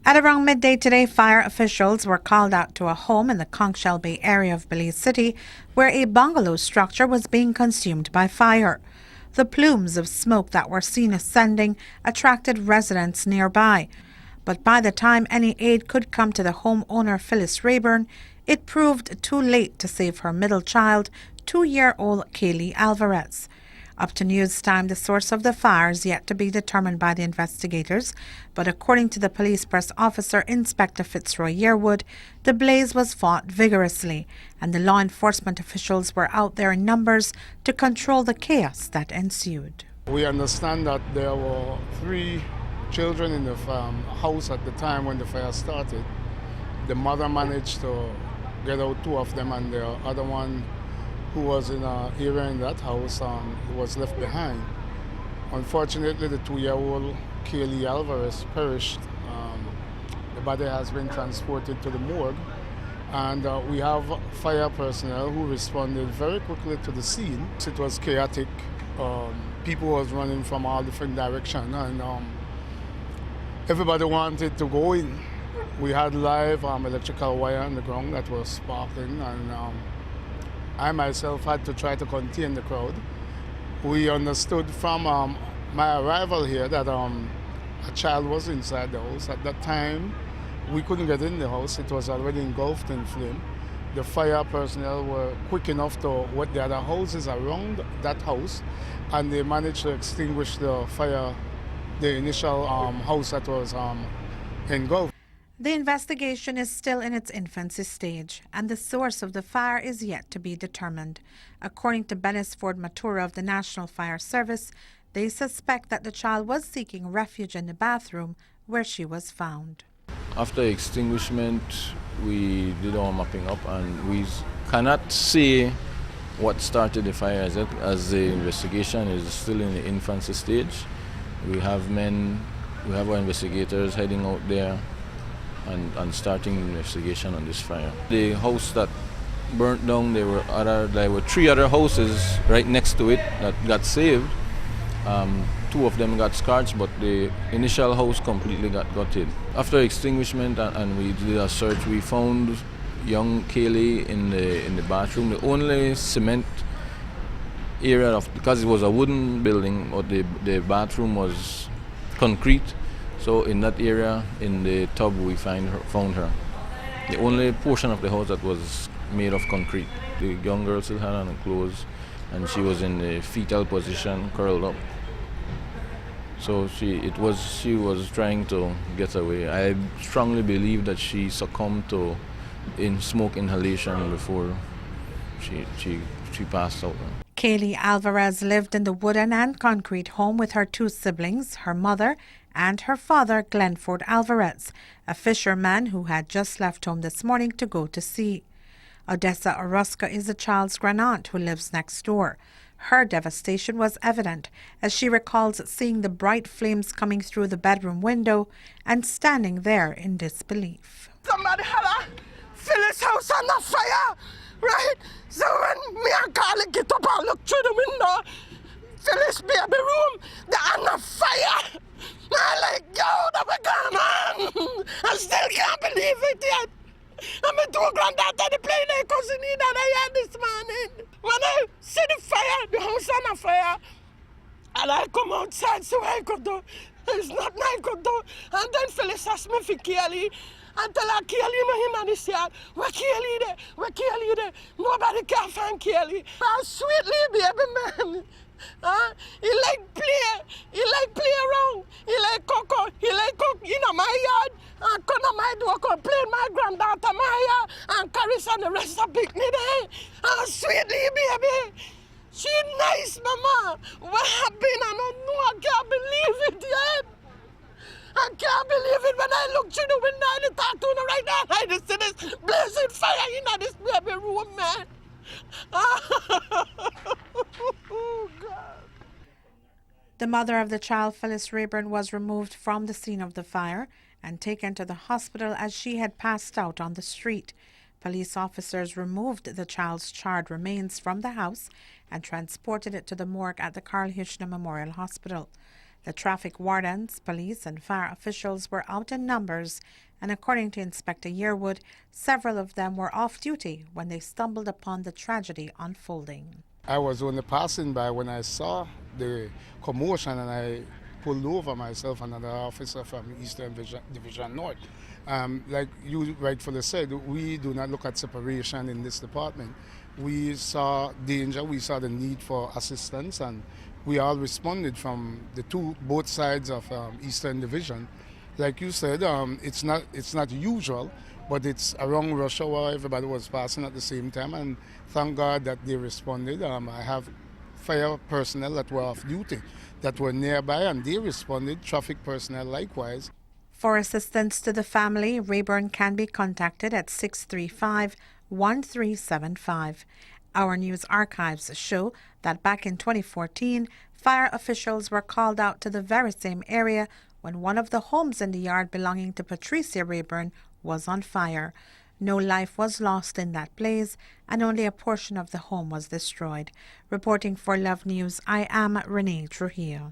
At around midday today, fire officials were called out to a home in the Kell Bay area of Belize City where a bungalow structure was being consumed by fire. The plumes of smoke that were seen ascending attracted residents nearby. But by the time any aid could come to the homeowner, Phyllis Rayburn, it proved too late to save her middle child, 2-year-old Kaylee Alvarez. Up to news time, the source of the fire is yet to be determined by the investigators, but according to the police press officer, Inspector Fitzroy Yearwood, the blaze was fought vigorously, and the law enforcement officials were out there in numbers to control the chaos that ensued. We understand that there were 3 children in the house at the time when the fire started. The mother managed to get out 2 of them, and the other one who was in an area in that house was left behind. Unfortunately, the 2-year-old Kaylee Alvarez perished. The body has been transported to the morgue, and we have fire personnel who responded very quickly to the scene. It was chaotic. People was running from all different directions, and everybody wanted to go in. We had live electrical wire on the ground that was sparking, and I myself had to try to contain the crowd. We understood from my arrival here that a child was inside the house. At that time, we couldn't get in the house. It was already engulfed in flame. The fire personnel were quick enough to what the other houses around that house, and they managed to extinguish the fire, the initial house that was engulfed. The investigation is still in its infancy stage, and the source of the fire is yet to be determined. According to Benisford Matura of the National Fire Service, they suspect that the child was seeking refuge in the bathroom where she was found. After extinguishment, we did our mapping up, and we cannot say what started the fire as the investigation is still in the infancy stage. We have our investigators heading out there and starting the investigation on this fire. The house that burnt down, there were 3 other houses right next to it that got saved. 2 of them got scorched, but the initial house completely got gutted. After extinguishment and we did a search, we found young Kaylee in the bathroom. The only cement area because it was a wooden building, but the bathroom was concrete. So in that area, in the tub, we found her. The only portion of the house that was made of concrete. The young girl still had on her clothes, and she was in the fetal position, curled up. So she was trying to get away. I strongly believe that she succumbed to smoke inhalation before she passed out. Kaylee Alvarez lived in the wooden and concrete home with her 2 siblings, her mother, and her father, Glenford Alvarez, a fisherman who had just left home this morning to go to sea. Odessa Orozco is the child's grandaunt who lives next door. Her devastation was evident as she recalls seeing the bright flames coming through the bedroom window and standing there in disbelief. Somebody had a Phyllis house on the fire, right? So when me and Carly get up and look through the window, Phyllis baby room, they're on the fire. I'm like, yo, that's going on. I still can't believe it yet. And my 2 granddaughter, they play their cousin in that I had this morning. When I see the fire, the house on the fire, and I come outside so I could do. There's nothing I could do. And then Phyllis asked me for Kaylee. And tell her, Kaylee, no him in this yard. Where Kaylee there? Where Kaylee there? Nobody can find Kaylee. But sweetly, baby man. He like play around. He like cook in my yard. And come to my door, come play with my granddaughter, my yard, and carry some the rest of picnic there. And sweetly, baby. She nice, mama. What happened? I don't know. I can't believe it yet. I can't believe it when I look through the window and talk to her right now. I just see this blazing fire in this baby room, man. Oh, God. The mother of the child, Phyllis Rayburn, was removed from the scene of the fire and taken to the hospital as she had passed out on the street. Police officers removed the child's charred remains from the house and transported it to the morgue at the Carl Hirschner Memorial Hospital. The traffic wardens, police, and fire officials were out in numbers, and according to Inspector Yearwood, several of them were off duty when they stumbled upon the tragedy unfolding. I was only passing by when I saw the commotion, and I pulled over myself and another officer from Eastern Division North. Like you rightfully said, we do not look at separation in this department. We saw danger, we saw the need for assistance, and we all responded from both sides of Eastern Division. Like you said, it's not usual, but it's around rush hour. Everybody was passing at the same time, and thank God that they responded. I have fire personnel that were off duty that were nearby, and they responded. Traffic personnel likewise. For assistance to the family, Rayburn can be contacted at 635-1375. Our news archives show that back in 2014, fire officials were called out to the very same area when one of the homes in the yard belonging to Patricia Rayburn was on fire. No life was lost in that blaze, and only a portion of the home was destroyed. Reporting for Love News, I am Renee Trujillo.